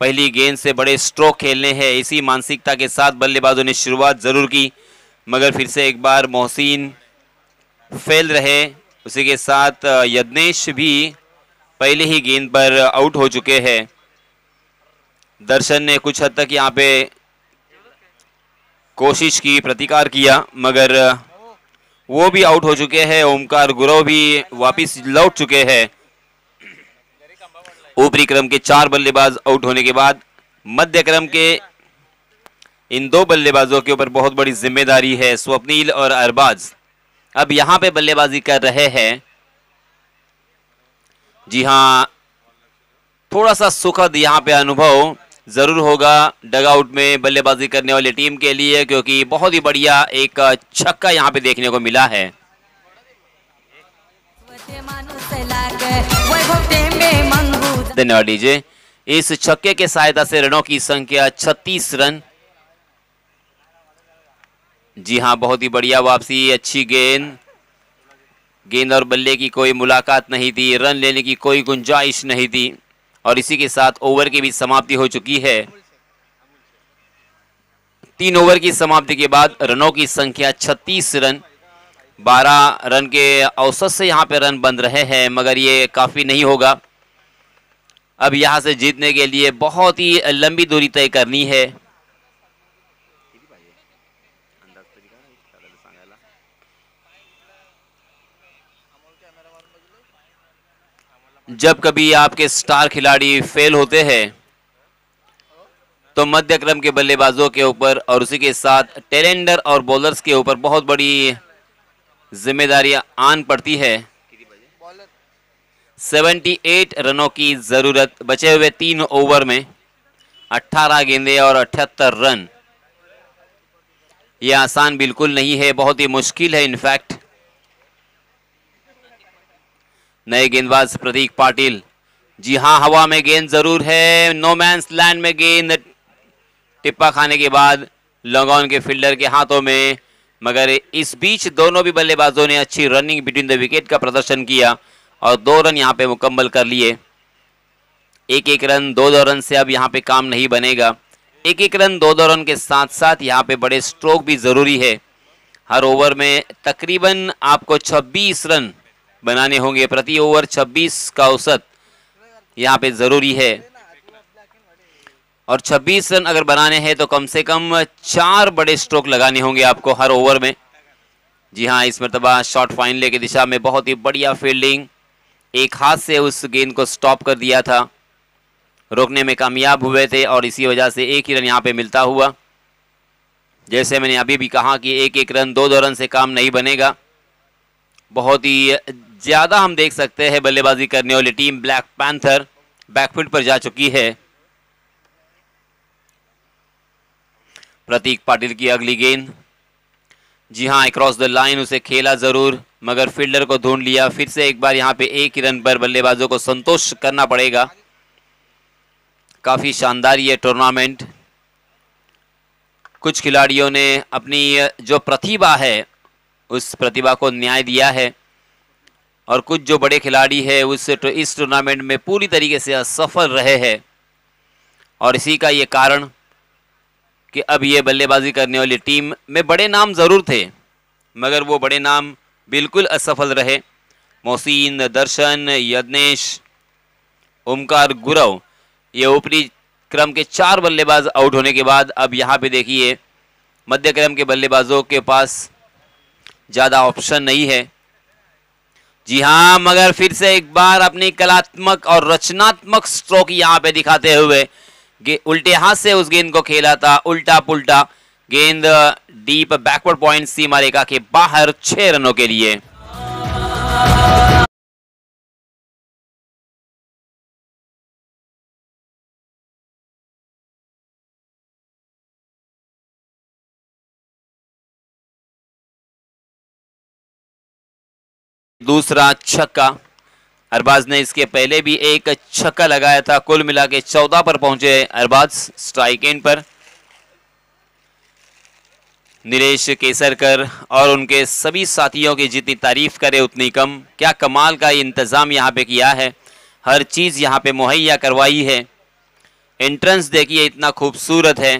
पहली गेंद से बड़े स्ट्रोक खेलने हैं। इसी मानसिकता के साथ बल्लेबाजों ने शुरुआत जरूर की, मगर फिर से एक बार मोहसिन फेल रहे। उसी के साथ यज्ञेश भी पहले ही गेंद पर आउट हो चुके हैं। दर्शन ने कुछ हद तक यहाँ पे कोशिश की, प्रतिकार किया, मगर वो भी आउट हो चुके हैं। ओमकार गुरव भी वापस लौट चुके हैं। ऊपरी क्रम के 4 बल्लेबाज आउट होने के बाद मध्य क्रम के इन 2 बल्लेबाजों के ऊपर बहुत बड़ी जिम्मेदारी है। स्वप्नील और अरबाज अब यहां पे बल्लेबाजी कर रहे हैं। जी हां, थोड़ा सा सुखद यहां पे अनुभव जरूर होगा डगआउट में बल्लेबाजी करने वाली टीम के लिए, क्योंकि बहुत ही बढ़िया एक छक्का यहां पे देखने को मिला है। धन्यवाद डीजे। इस छक्के के सहायता से रनों की संख्या 36 रन। जी हां, बहुत ही बढ़िया वापसी, अच्छी गेंद और बल्ले की कोई मुलाकात नहीं थी, रन लेने की कोई गुंजाइश नहीं थी और इसी के साथ ओवर की भी समाप्ति हो चुकी है। 3 ओवर की समाप्ति के बाद रनों की संख्या 36 रन, 12 रन के औसत से यहां पे रन बन रहे हैं, मगर ये काफी नहीं होगा। अब यहां से जीतने के लिए बहुत ही लंबी दूरी तय करनी है। जब कभी आपके स्टार खिलाड़ी फेल होते हैं तो मध्य क्रम के बल्लेबाजों के ऊपर और उसी के साथ टेलेंडर और बॉलर्स के ऊपर बहुत बड़ी जिम्मेदारियां आन पड़ती है। 78 रनों की जरूरत, बचे हुए 3 ओवर में 18 गेंदें और 78 रन। यह आसान बिल्कुल नहीं है, बहुत ही मुश्किल है। इनफैक्ट नए गेंदबाज प्रतीक पाटिल, जी हां, हवा में गेंद जरूर है, नो मैंस लैंड में गेंद टिप्पा खाने के बाद लॉन्ग ऑन के फील्डर के हाथों में, मगर इस बीच दोनों भी बल्लेबाजों ने अच्छी रनिंग बिटवीन द विकेट का प्रदर्शन किया और 2 रन यहां पे मुकम्मल कर लिए। 1-1 रन 2-2 रन से अब यहां पे काम नहीं बनेगा। 1-1 रन 2-2 रन के साथ साथ यहां पे बड़े स्ट्रोक भी जरूरी है। हर ओवर में तकरीबन आपको 26 रन बनाने होंगे, प्रति ओवर 26 का औसत यहाँ पे जरूरी है और 26 रन अगर बनाने हैं तो कम से कम 4 बड़े स्ट्रोक लगाने होंगे आपको हर ओवर में। जी हाँ, इस मरतबा शॉर्ट फाइनल की दिशा में बहुत ही बढ़िया फील्डिंग, एक हाथ से उस गेंद को स्टॉप कर दिया था, रोकने में कामयाब हुए थे और इसी वजह से 1 ही रन यहाँ पे मिलता हुआ। जैसे मैंने अभी भी कहा कि 1-1 रन 2-2 रन से काम नहीं बनेगा। बहुत ही ज्यादा हम देख सकते हैं बल्लेबाजी करने वाली टीम ब्लैक पैंथर बैकफुट पर जा चुकी है। प्रतीक पाटिल की अगली गेंद, जी हां, अक्रॉस द लाइन उसे खेला जरूर, मगर फील्डर को ढूंढ लिया। फिर से एक बार यहां पे 1 ही रन पर बल्लेबाजों को संतोष करना पड़ेगा। काफी शानदार ये टूर्नामेंट, कुछ खिलाड़ियों ने अपनी जो प्रतिभा है उस प्रतिभा को न्याय दिया है और कुछ जो बड़े खिलाड़ी हैं इस टूर्नामेंट में पूरी तरीके से असफल रहे हैं और इसी का ये कारण कि अब ये बल्लेबाजी करने वाली टीम में बड़े नाम जरूर थे, मगर वो बड़े नाम बिल्कुल असफल रहे। मोहसिन, दर्शन, यज्ञेश, ओमकार, गुरव, ये ऊपरी क्रम के 4 बल्लेबाज आउट होने के बाद अब यहाँ पे देखिए मध्य क्रम के बल्लेबाजों के पास ज़्यादा ऑप्शन नहीं है। जी हाँ, मगर फिर से एक बार अपनी कलात्मक और रचनात्मक स्ट्रोक यहाँ पे दिखाते हुए उल्टे हाथ से उस गेंद को खेला था, उल्टा पुल्टा गेंद डीप बैकवर्ड पॉइंट सीमा रेखा के बाहर 6 रनों के लिए। दूसरा छक्का, अरबाज ने इसके पहले भी एक छक्का लगाया था। कुल मिला के 14 पर पहुंचे अरबाज स्ट्राइक एंड पर। नीलेश केसरकर और उनके सभी साथियों की जितनी तारीफ करे उतनी कम। क्या कमाल का इंतजाम यहाँ पे किया है, हर चीज यहाँ पे मुहैया करवाई है। एंट्रेंस देखिए इतना खूबसूरत है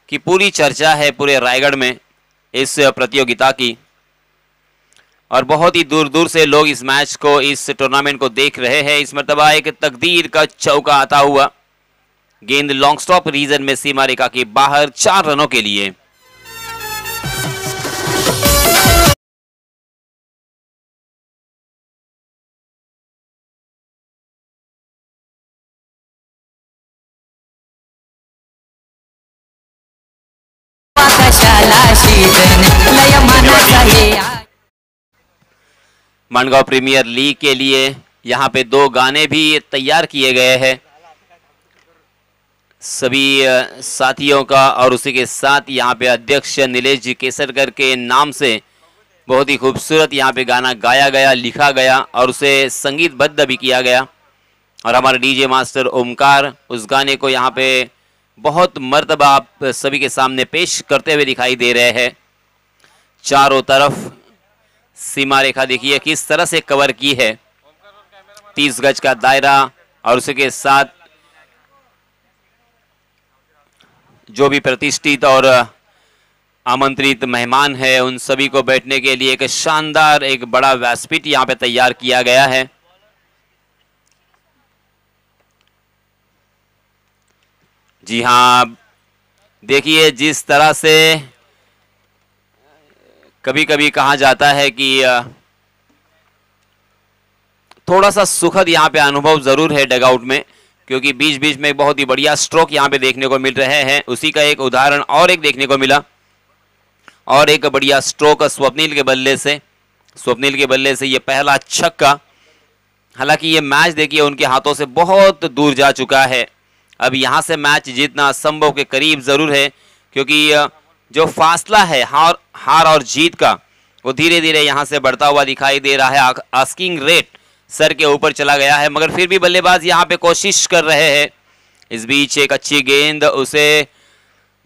कि पूरी चर्चा है पूरे रायगढ़ में इस प्रतियोगिता की, और बहुत ही दूर दूर से लोग इस मैच को, इस टूर्नामेंट को देख रहे हैं। इस मर्तबा एक तकदीर का चौका आता हुआ, गेंद लॉन्ग स्टॉप रीजन में सीमा रेखा के बाहर 4 रनों के लिए। मानगांव प्रीमियर लीग के लिए यहाँ पे 2 गाने भी तैयार किए गए हैं सभी साथियों का, और उसी के साथ यहाँ पे अध्यक्ष नीलेश जी केसरकर के नाम से बहुत ही खूबसूरत यहाँ पे गाना गाया गया, लिखा गया और उसे संगीतबद्ध भी किया गया। और हमारे डीजे मास्टर ओमकार उस गाने को यहाँ पे बहुत मर्तबा आप सभी के सामने पेश करते हुए दिखाई दे रहे हैं। चारों तरफ सीमा रेखा देखिए किस तरह से कवर की है, 30 गज का दायरा, और उसके साथ जो भी प्रतिष्ठित और आमंत्रित मेहमान है उन सभी को बैठने के लिए एक शानदार, एक बड़ा व्यासपीठ यहाँ पे तैयार किया गया है। जी हाँ, देखिए जिस तरह से कभी कभी कहा जाता है कि थोड़ा सा सुखद यहाँ पे अनुभव जरूर है डगआउट में, क्योंकि बीच बीच में बहुत ही बढ़िया स्ट्रोक यहाँ पे देखने को मिल रहे हैं। उसी का एक उदाहरण और एक देखने को मिला, और एक बढ़िया स्ट्रोक स्वप्निल के बल्ले से, स्वप्निल के बल्ले से ये पहला छक्का। हालांकि ये मैच देखिए उनके हाथों से बहुत दूर जा चुका है। अब यहाँ से मैच जीतना संभव के करीब जरूर है, क्योंकि जो फासला है हार और जीत का वो धीरे धीरे यहाँ से बढ़ता हुआ दिखाई दे रहा है। आस्किंग रेट सर के ऊपर चला गया है, मगर फिर भी बल्लेबाज यहाँ पे कोशिश कर रहे हैं। इस बीच एक अच्छी गेंद, उसे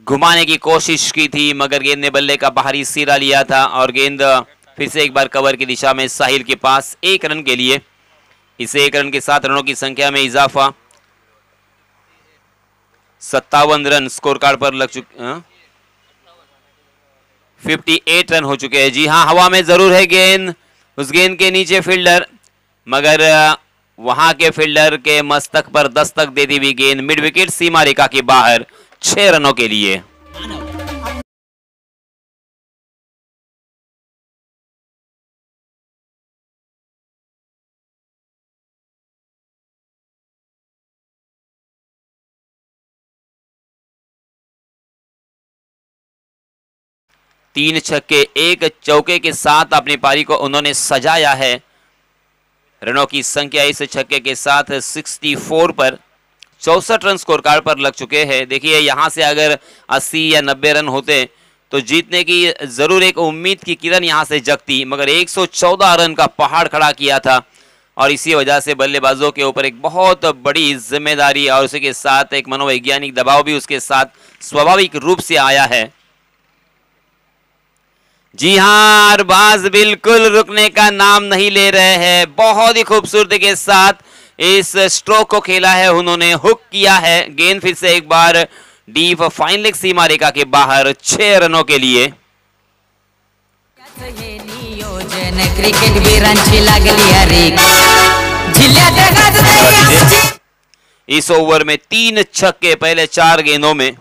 घुमाने की कोशिश की थी, मगर गेंद ने बल्ले का बाहरी सिरा लिया था और गेंद फिर से एक बार कवर की दिशा में साहिल के पास 1 रन के लिए। इस 1 रन के साथ रनों की संख्या में इजाफा, 57 रन स्कोर कार्ड पर लग चुके, 58 रन हो चुके हैं। जी हाँ, हवा में जरूर है गेंद, उस गेंद के नीचे फील्डर, मगर वहां के फील्डर के मस्तक पर दस्तक देती हुई गेंद मिड विकेट सीमा रेखा के बाहर 6 रनों के लिए। तीन छक्के एक चौके के साथ अपनी पारी को उन्होंने सजाया है। रनों की संख्या इस छक्के के साथ 64 पर 64 रन स्कोर कार्ड पर लग चुके हैं। देखिए यहां से अगर 80 या 90 रन होते तो जीतने की जरूर एक उम्मीद की किरण यहां से जगती, मगर 114 रन का पहाड़ खड़ा किया था और इसी वजह से बल्लेबाजों के ऊपर एक बहुत बड़ी जिम्मेदारी और उसी के साथ एक मनोवैज्ञानिक दबाव भी उसके साथ स्वाभाविक रूप से आया है। जी हाँ, अरबाज बिल्कुल रुकने का नाम नहीं ले रहे हैं। बहुत ही खूबसूरती के साथ इस स्ट्रोक को खेला है उन्होंने, हुक किया है। गेंद फिर से एक बार डीप फाइन लेग सीमा रेखा के बाहर 6 रनों के लिए। क्रिकेट वीरांची लागली हरी जिल्ह्यात गाजते आमची इस ओवर में 3 छक्के पहले 4 गेंदों में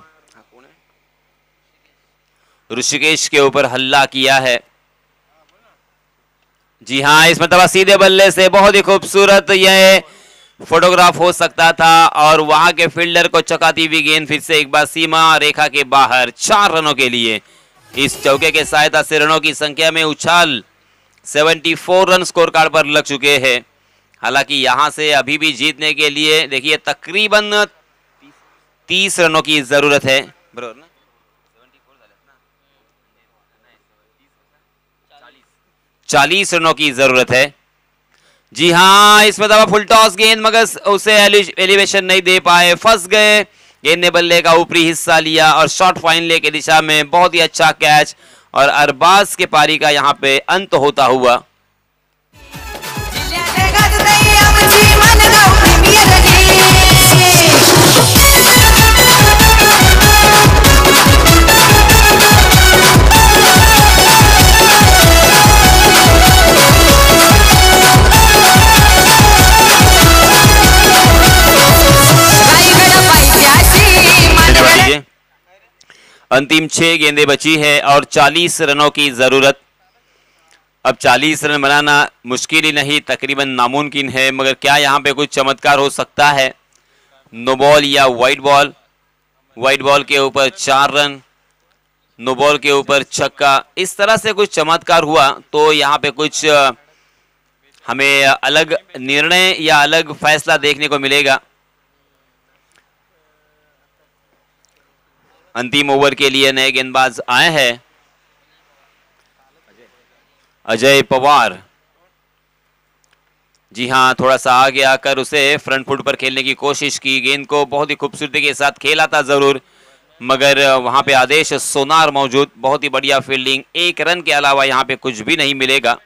ऋषिकेश के ऊपर हल्ला किया है। जी हाँ, इस मतलब सीधे बल्ले से बहुत ही खूबसूरत यह फोटोग्राफ हो सकता था और वहां के फील्डर को चकाती हुई गेंद फिर से एक बार सीमा रेखा के बाहर 4 रनों के लिए। इस चौके के सहायता से रनों की संख्या में उछाल 74 रन स्कोर कार्ड पर लग चुके हैं। हालांकि यहां से अभी भी जीतने के लिए देखिए तकरीबन 30 रनों की जरूरत है। बरोबर ना, 40 रनों की जरूरत है। जी हाँ, इसमें दबा फुल टॉस गेंद मगर उसे एलिवेशन नहीं दे पाए, फंस गए। गेंद ने बल्ले का ऊपरी हिस्सा लिया और शॉर्ट फाइन ले के दिशा में बहुत ही अच्छा कैच और अरबाज के पारी का यहाँ पे अंत होता हुआ। जिल्ह्यात गाजते आमची मानगाव प्रीमियर लीग रायगड पायथ्याशी मानगड अंतिम 6 गेंदें बची है और 40 रनों की जरूरत। अब 40 रन बनाना मुश्किल ही नहीं, तकरीबन नामुमकिन है, मगर क्या यहाँ पे कुछ चमत्कार हो सकता है? नो बॉल या वाइट बॉल? वाइट बॉल के ऊपर 4 रन, नो बॉल के ऊपर छक्का, इस तरह से कुछ चमत्कार हुआ तो यहाँ पे कुछ हमें अलग निर्णय या अलग फैसला देखने को मिलेगा। अंतिम ओवर के लिए नए गेंदबाज आए हैं, अजय पवार। जी हाँ, थोड़ा सा आगे आकर उसे फ्रंट फुट पर खेलने की कोशिश की, गेंद को बहुत ही खूबसूरती के साथ खेला था जरूर, मगर वहां पे आदेश सोनार मौजूद, बहुत ही बढ़िया फील्डिंग, 1 रन के अलावा यहाँ पे कुछ भी नहीं मिलेगा।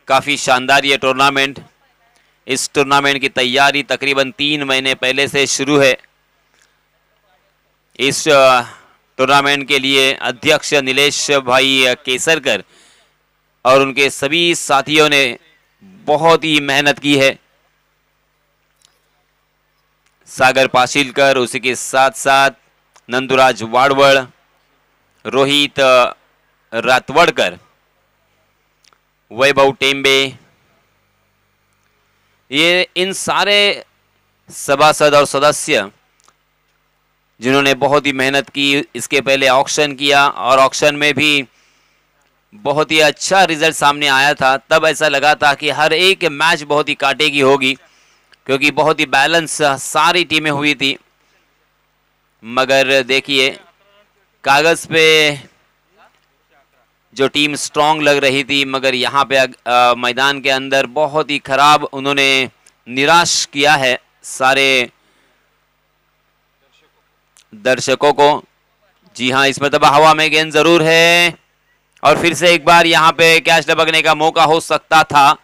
काफी शानदार ये टूर्नामेंट। इस टूर्नामेंट की तैयारी तकरीबन 3 महीने पहले से शुरू है। इस टूर्नामेंट के लिए अध्यक्ष नीलेश भाई केसरकर और उनके सभी साथियों ने बहुत ही मेहनत की है। सागर पाशीलकर, उसी के साथ साथ नंदुराज वाड़वड़, रोहित रातवड़कर, वैभव टेम्बे, ये इन सारे सभासद और सदस्य जिन्होंने बहुत ही मेहनत की। इसके पहले ऑक्शन किया और ऑक्शन में भी बहुत ही अच्छा रिजल्ट सामने आया था। तब ऐसा लगा था कि हर एक मैच बहुत ही कांटे की होगी क्योंकि बहुत ही बैलेंस सारी टीमें हुई थी, मगर देखिए कागज पे जो टीम स्ट्रांग लग रही थी, मगर यहाँ पे मैदान के अंदर बहुत ही खराब उन्होंने निराश किया है सारे दर्शकों को। जी हाँ, इसमें तब हवा में गेंद जरूर है और फिर से एक बार यहाँ पे कैच लपकने का मौका हो सकता था,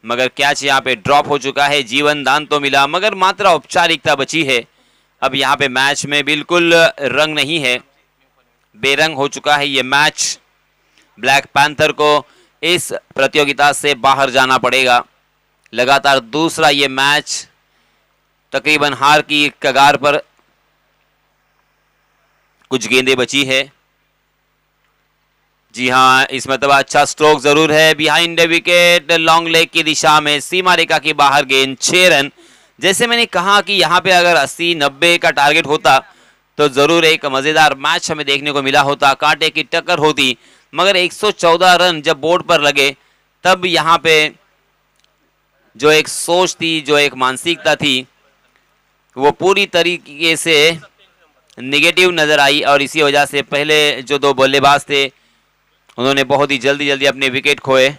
मगर कैच यहाँ पे ड्रॉप हो चुका है। जीवन दान तो मिला मगर मात्र औपचारिकता बची है। अब यहाँ पे मैच में बिल्कुल रंग नहीं है, बेरंग हो चुका है ये मैच। ब्लैक पैंथर को इस प्रतियोगिता से बाहर जाना पड़ेगा। लगातार दूसरा ये मैच तकरीबन हार की कगार पर, कुछ गेंदें बची है। जी हाँ, इस मतलब अच्छा स्ट्रोक जरूर है, behind the wicket, long leg की दिशा में, सीमा रेखा के बाहर गेंद, 6 रन। जैसे मैंने कहा कि यहाँ पे अगर 80-90 का टारगेट होता तो जरूर एक मजेदार मैच हमें देखने को मिला होता, कांटे की टक्कर होती, मगर 114 रन जब बोर्ड पर लगे तब यहाँ पे जो एक सोच थी, जो एक मानसिकता थी, वो पूरी तरीके से नेगेटिव नजर आई और इसी वजह से पहले जो 2 बल्लेबाज थे उन्होंने बहुत ही जल्दी जल्दी अपने विकेट खोए।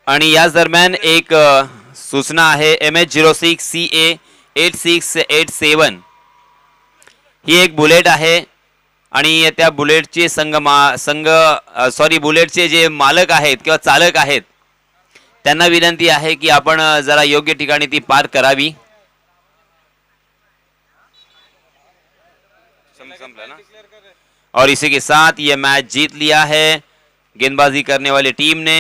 आणि याच दरम्यान एक सूचना आहे, MH06CA8687 ही एक बुलेट आहे आणि त्या बुलेटचे बुलेटचे जे मालक आहेत किंवा चालक आहेत त्यांना विनंती आहे की आपण जरा योग्य ठिकाणी ती पार्क करावी। और इसी के साथ ये मैच जीत लिया है गेंदबाजी करने वाली टीम ने।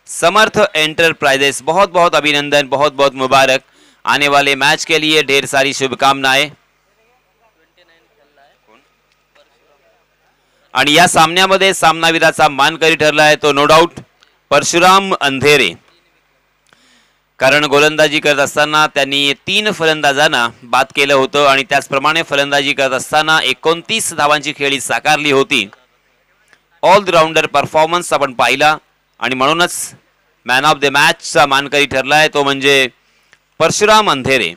समर्थ एंटरप्राइजेस बहुत बहुत अभिनंदन, बहुत बहुत मुबारक। आने वाले मैच के लिए ढेर सारी शुभकामनाएं। आणि या सामन्यामध्ये सामनावीराचा मानकरी ठरला आहे तो नो डाऊट परशुराम अंधेरे, कारण गोलंदाजी करत असताना त्यांनी 3 फलंदाजांना बाद केलं होतं आणि त्याचप्रमाणे फलंदाजी करत असताना 29 धावांची खेळी साकारली होती। ऑलराऊंडर परफॉर्मन्स आपण पाहिला आणि म्हणूनच मॅन ऑफ द मॅचचा मानकरी ठरला आहे तो म्हणजे परशुराम अंधेरे।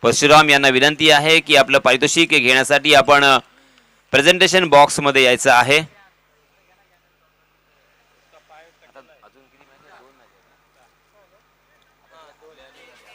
परशुराम यांना विनंती आहे की आपलं पारितोषिक घेण्यासाठी आपण प्रेझेंटेशन बॉक्समध्ये यायचं आहे।